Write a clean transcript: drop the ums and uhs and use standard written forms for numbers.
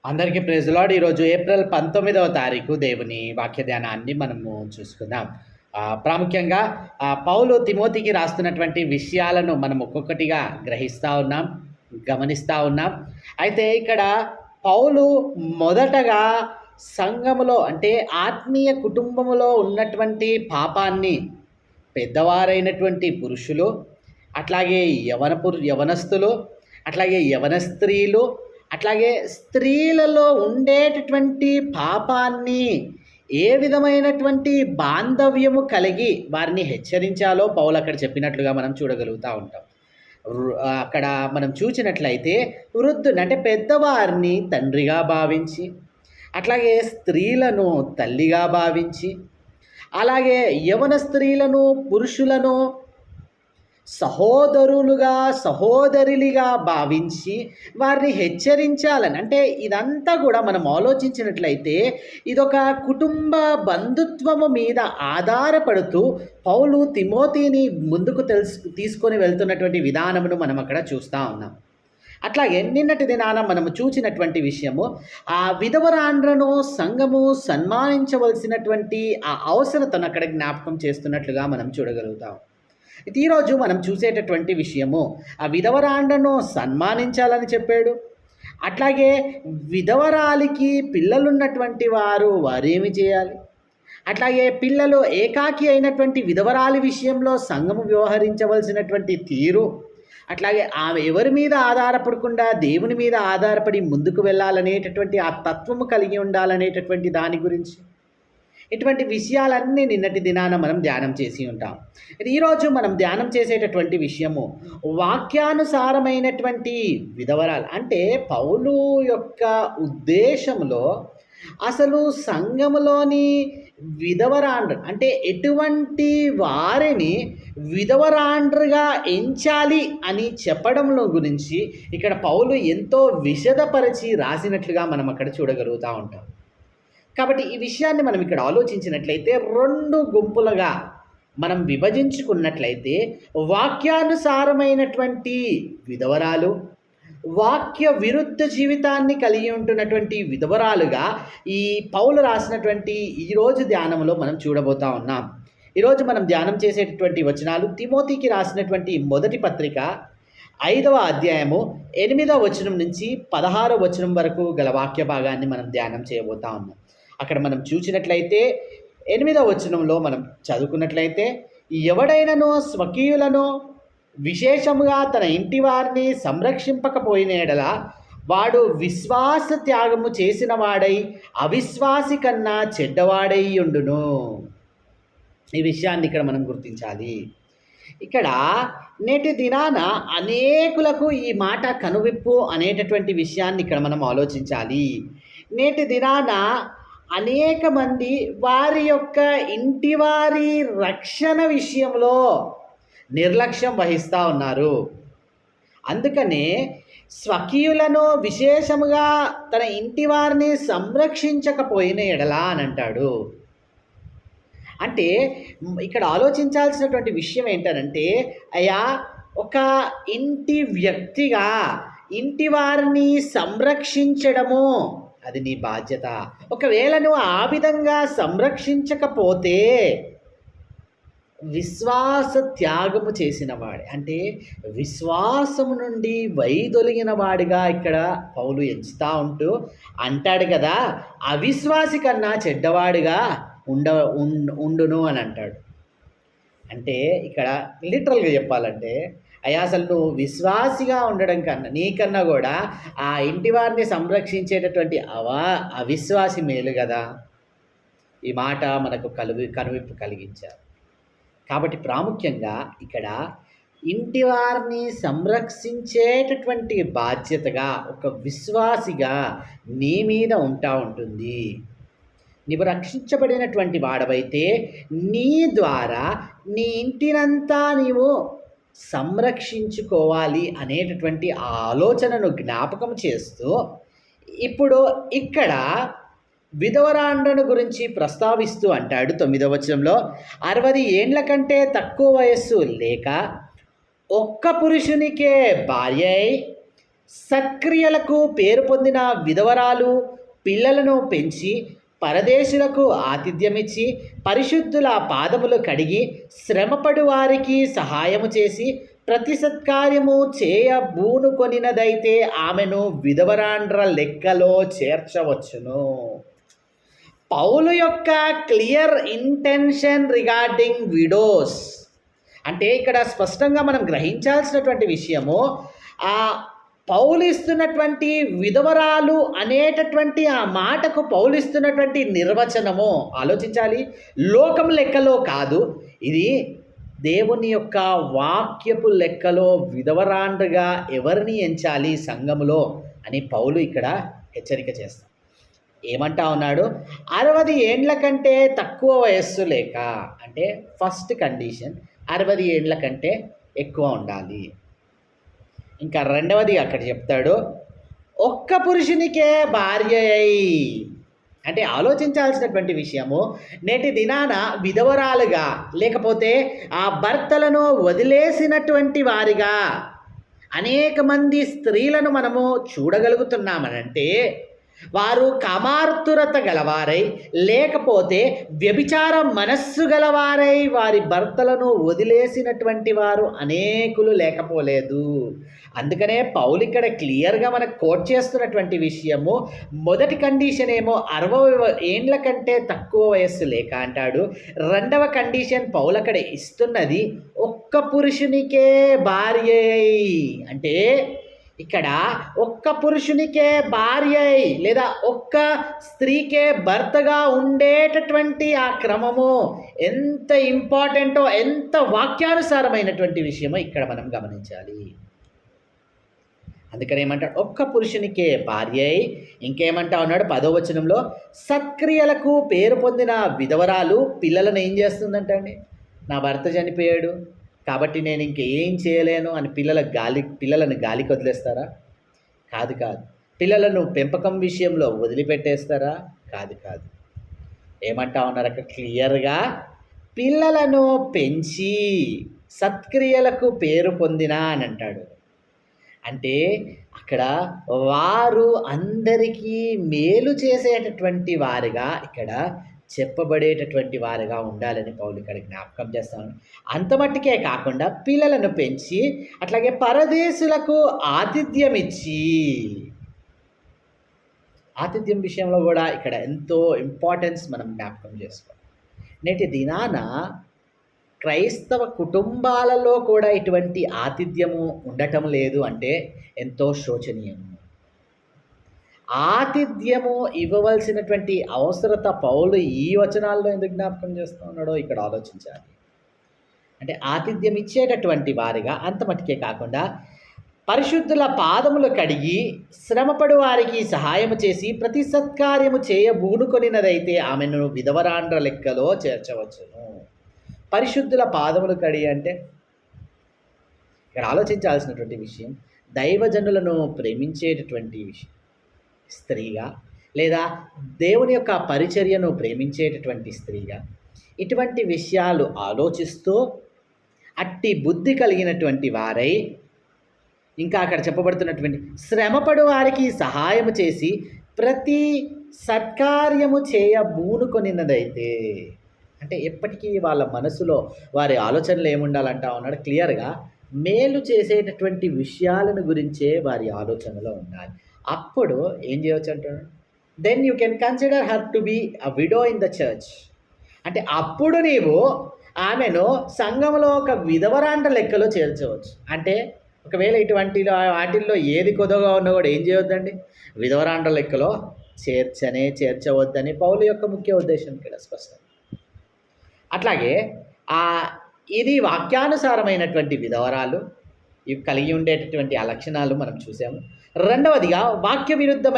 అందరికీ praise lord. ఈరోజు April 19వ తారీఖు దేవుని వాక్య ధ్యానాన్ని మనము చూసుకుందాం. ప్రాముఖ్యంగా పౌలు తిమోతికి రాస్తున్నటువంటి విషయాలను మనం ఒక్కొక్కటిగా గ్రహిస్తూ ఉన్నాం, గమనిస్తూ ఉన్నాం. అయితే ఇక్కడ పౌలు మొదటగా సంఘములో అంటే ఆత్మీయ కుటుంబములో ఉన్నటువంటి పాపాన్ని పెద్దవారైనటువంటి పురుషులు, అట్లాగే యవనస్తులు, అట్లాగే యవన స్త్రీలు, అట్లాగే స్త్రీలలో ఉండేటటువంటి పాపాన్ని ఏ విధమైనటువంటి బాంధవ్యము కలిగి వారిని హెచ్చరించాలో పౌలు అక్కడ చెప్పినట్లుగా మనం చూడగలుగుతూ ఉంటాం. అక్కడ మనం చూసినట్లయితే వృద్ధుని అంటే పెద్దవారిని తండ్రిగా భావించి, అట్లాగే స్త్రీలను తల్లిగా భావించి, అలాగే యవన స్త్రీలను పురుషులను సహోదరులుగా సహోదరులుగా భావించి వారిని హెచ్చరించాలని, అంటే ఇదంతా కూడా మనం ఆలోచించినట్లయితే ఇదొక కుటుంబ బంధుత్వము మీద ఆధారపడుతూ పౌలు తిమోతిని ముందుకు తీసుకొని వెళ్తున్నటువంటి విధానమును మనం అక్కడ చూస్తూ ఉన్నాం. అట్లాగే నిన్నటి దినాన మనము చూసినటువంటి విషయము ఆ విధవరాండ్రను సంఘము సన్మానించవలసినటువంటి ఆ అవసరతను అక్కడ జ్ఞాపకం చేస్తున్నట్లుగా మనం చూడగలుగుతాం. ఈరోజు మనం చూసేటటువంటి విషయము ఆ విధవరాండ్రను సన్మానించాలని చెప్పాడు. అట్లాగే విధవరాలికి పిల్లలున్నటువంటి వారేమి చేయాలి, అట్లాగే పిల్లలు ఏకాకి అయినటువంటి విధవరాలి విషయంలో సంఘము వ్యవహరించవలసినటువంటి తీరు, అట్లాగే ఆమె ఎవరి మీద ఆధారపడకుండా దేవుని మీద ఆధారపడి ముందుకు వెళ్ళాలనేటటువంటి ఆ తత్వము కలిగి ఉండాలనేటటువంటి దాని గురించి, ఇటువంటి విషయాలన్నీ నిన్నటి దినాన మనం ధ్యానం చేసి ఉంటాం. ఈరోజు మనం ధ్యానం చేసేటటువంటి విషయము వాక్యానుసారమైనటువంటి విధవరాలు. అంటే పౌలు యొక్క ఉద్దేశంలో అసలు సంఘములోని విధవరాండ్రు అంటే ఎటువంటి వారిని విధవరాండ్రుగా ఎంచాలి అని చెప్పడంలో గురించి ఇక్కడ పౌలు ఎంతో విశదపరిచి రాసినట్లుగా మనం అక్కడ చూడగలుగుతూ ఉంటాం. కాబట్టి ఈ విషయాన్ని మనం ఇక్కడ ఆలోచించినట్లయితే రెండు గుంపులుగా మనం విభజించుకున్నట్లయితే వాక్యానుసారమైనటువంటి విధవరాలు, వాక్య విరుద్ధ జీవితాన్ని కలిగి ఉంటున్నటువంటి విధవరాలుగా ఈ పౌలు రాసినటువంటి ఈరోజు ధ్యానంలో మనం చూడబోతా ఉన్నాం. ఈరోజు మనం ధ్యానం చేసేటటువంటి వచనాలు తిమోతికి రాసినటువంటి మొదటి పత్రిక 5వ అధ్యాయము 8వ వచనం నుంచి 16వ వచనం వరకు గల వాక్య భాగాన్ని మనం ధ్యానం చేయబోతా ఉన్నాం. అక్కడ మనం చూసినట్లయితే 8వ వచనంలో మనం చదువుకున్నట్లయితే, ఎవడైనను స్వకీయులను విశేషముగా తన ఇంటి వారిని సంరక్షింపకపోయిన ఎడల వాడు విశ్వాస త్యాగము చేసిన వాడై అవిశ్వాసి కన్నా చెడ్డవాడై ఉండును. ఈ విషయాన్ని ఇక్కడ మనం గుర్తించాలి. ఇక్కడ నేటి దినాన అనేకులకు ఈ మాట కనువిప్పు అనేటటువంటి విషయాన్ని ఇక్కడ మనం ఆలోచించాలి. నేటి దినాన అనేక మంది వారి యొక్క ఇంటివారి రక్షణ విషయంలో నిర్లక్ష్యం వహిస్తూ ఉన్నారు. అందుకనే స్వకీయులను విశేషముగా తన ఇంటి వారిని సంరక్షించకపోయిన ఎడలా అని అంటాడు. అంటే ఇక్కడ ఆలోచించాల్సినటువంటి విషయం ఏంటంటే, అయ్యా ఒక ఇంటి వ్యక్తిగా ఇంటి వారిని సంరక్షించడము అది నీ బాధ్యత. ఒకవేళ నువ్వు ఆ విధంగా సంరక్షించకపోతే విశ్వాస త్యాగము చేసిన వాడే, అంటే విశ్వాసము నుండి వైదొలిగిన వాడిగా ఇక్కడ పౌలు ఎంచుతూ ఉంటూ అంటాడు కదా, అవిశ్వాసి కన్నా చెడ్డవాడిగా ఉండును అని అంటాడు. అంటే ఇక్కడ లిటరల్గా చెప్పాలంటే, అయ్యా అసలు నువ్వు విశ్వాసిగా ఉండడం కన్నా నీకన్నా కూడా ఆ ఇంటి వారిని సంరక్షించేటటువంటి అవిశ్వాసి మేలు కదా. ఈ మాట మనకు కనువిప్పు కలిగించారు. కాబట్టి ప్రాముఖ్యంగా ఇక్కడ ఇంటి వారిని సంరక్షించేటటువంటి బాధ్యతగా ఒక విశ్వాసిగా నీ మీద ఉంటుంది. నీవు రక్షించబడినటువంటి వాడవైతే నీ ద్వారా నీ ఇంటినంతా నీవు సంరక్షించుకోవాలి అనేటటువంటి ఆలోచనను జ్ఞాపకం చేస్తూ ఇప్పుడు ఇక్కడ విధవరాండ్రను గురించి ప్రస్తావిస్తూ అంటాడు 9వ వచనంలో, 60 ఏండ్ల కంటే తక్కువ వయస్సు లేక ఒక్క పురుషునికే భార్య అయి సత్క్రియలకు పేరు పొందిన విధవరాలు పిల్లలను పెంచి పరదేశులకు ఆతిథ్యమిచ్చి పరిశుద్ధుల పాదములు కడిగి శ్రమపడు వారికి సహాయము చేసి ప్రతి సత్కార్యము చేయబూనుకొనినదైతే ఆమెను విధవరాండ్ర లెక్కలో చేర్చవచ్చును. పౌలు యొక్క క్లియర్ ఇంటెన్షన్ రిగార్డింగ్ విడోస్ అంటే ఇక్కడ స్పష్టంగా మనం గ్రహించాల్సినటువంటి విషయము ఆ పౌలు ఇస్తున్నటువంటి విధవరాలు అనేటటువంటి ఆ మాటకు పౌలు ఇస్తున్నటువంటి నిర్వచనము ఆలోచించాలి. లోకం లెక్కలో కాదు, ఇది దేవుని యొక్క వాక్యపు లెక్కలో విధవరాండ్రగా ఎవరిని ఎంచాలి సంఘములో అని పౌలు ఇక్కడ హెచ్చరిక చేస్తాడు. ఏమంటా ఉన్నాడు? 60 ఏండ్ల కంటే తక్కువ వయస్సు లేక, అంటే ఫస్ట్ కండిషన్ 60 ఏండ్ల కంటే ఎక్కువ ఉండాలి. ఇంకా రెండవది అక్కడ చెప్తాడు, ఒక్క పురుషునికే భార్య అయి. అంటే ఆలోచించాల్సినటువంటి విషయము, నేటి దినాన విధవరాలుగా లేకపోతే ఆ భర్తలను వదిలేసినటువంటి వారిగా అనేక మంది స్త్రీలను మనము చూడగలుగుతున్నామనంటే వారు కామార్తురత గలవారై లేకపోతే వ్యభిచార మనస్సు గలవారై వారి భర్తలను వదిలేసినటువంటి వారు అనేకులు లేకపోలేదు. అందుకనే పౌలు ఇక్కడ క్లియర్గా మనకు కోట్ చేస్తున్నటువంటి విషయము, మొదటి కండిషన్ ఏమో 60 ఏండ్ల కంటే తక్కువ వయస్సు లేక అంటాడు. రెండవ కండిషన్ పౌలు అక్కడ ఇస్తున్నది ఒక్క పురుషునికే భార్య. అంటే ఇక్కడ ఒక్క పురుషునికే భార్య లేదా ఒక్క స్త్రీకే భర్తగా ఉండేటటువంటి ఆ క్రమము ఎంత ఇంపార్టెంటో, ఎంత వాక్యానుసారమైనటువంటి విషయమో ఇక్కడ మనం గమనించాలి. అందుకని ఏమంటాడు? ఒక్క పురుషునికే భార్య. ఇంకేమంటా ఉన్నాడు 10వ వచనంలో, సత్క్రియలకు పేరు పొందిన విధవరాలు పిల్లలను ఏం చేస్తుందంటే అండి, నా భర్త చనిపోయాడు కాబట్టి నేను ఇంకేం చేయలేను అని పిల్లలను గాలికి వదిలేస్తారా? కాదు. పిల్లలను పెంపకం విషయంలో వదిలిపెట్టేస్తారా? కాదు. ఏమంటా ఉన్నారు అక్కడ క్లియర్గా, పిల్లలను పెంచి సత్క్రియలకు పేరు పొందిన అని అంటాడు. అంటే అక్కడ వారు అందరికీ మేలు చేసేటటువంటి వారిగా ఇక్కడ చెప్పబడేటటువంటి వారిగా ఉండాలని పౌలు ఇక్కడ జ్ఞాపకం చేస్తాను. అంత మట్టుకే కాకుండా పిల్లలను పెంచి అట్లాగే పరదేశులకు ఆతిథ్యం ఇచ్చి, ఆతిథ్యం విషయంలో కూడా ఇక్కడ ఎంతో ఇంపార్టెన్స్ మనం జ్ఞాపకం చేసుకోవాలి. నేటి దినాన క్రైస్తవ కుటుంబాలలో కూడా ఇటువంటి ఆతిథ్యము ఉండటం లేదు అంటే ఎంతో శోచనీయము. ఆతిథ్యము ఇవ్వవలసినటువంటి అవసరత పౌలు ఈ వచనాల్లో ఎందుకు జ్ఞాపకం చేస్తూ ఉన్నాడో ఇక్కడ ఆలోచించాలి. అంటే ఆతిథ్యం ఇచ్చేటటువంటి వారిగా, అంత మటుకే కాకుండా పరిశుద్ధుల పాదములు కడిగి శ్రమపడు వారికి సహాయము చేసి ప్రతి సత్కార్యము చేయబూనుకొనినదైతే ఆమెను విధవరాండ్ర లెక్కలో చేర్చవచ్చును. పరిశుద్ధుల పాదములు కడిగి అంటే ఇక్కడ ఆలోచించాల్సినటువంటి విషయం, దైవజనులను ప్రేమించేటటువంటి విషయం స్త్రీగా, లేదా దేవుని యొక్క పరిచర్యను ప్రేమించేటటువంటి స్త్రీగా, ఇటువంటి విషయాలు ఆలోచిస్తూ అట్టి బుద్ధి కలిగినటువంటి వారై, ఇంకా అక్కడ చెప్పబడుతున్నటువంటి శ్రమపడు వారికి సహాయము చేసి ప్రతి సత్కార్యము చేయబూనుకొనినదైతే, అంటే ఎప్పటికీ వాళ్ళ మనసులో వారి ఆలోచనలు ఏముండాలంటా ఉన్నాడు క్లియర్గా, మేలు చేసేటటువంటి విషయాలను గురించే వారి ఆలోచనలో ఉండాలి. అప్పుడు ఏం చేయవచ్చు అంటాడు? Then you can consider her to be a widow in the church. అంటే అప్పుడు నీవు ఆమెను సంఘంలో ఒక విధవరాంట లెక్కలో చేర్చవచ్చు. అంటే ఒకవేళ ఇటువంటి వాటిల్లో ఏది కొద్దిగా ఉన్నా కూడా ఏం చేయొద్దండి, విధవరాంట లెక్కలో చేర్చవద్దని పౌలు యొక్క ముఖ్య ఉద్దేశం ఇక్కడ స్పష్టం. అట్లాగే ఇది వాక్యానుసారమైనటువంటి విధవరాలు ఇవి కలిగి ఉండేటటువంటి ఆ లక్షణాలు మనం చూసాము. రెండవదిగా వాక్య విరుద్ధమైన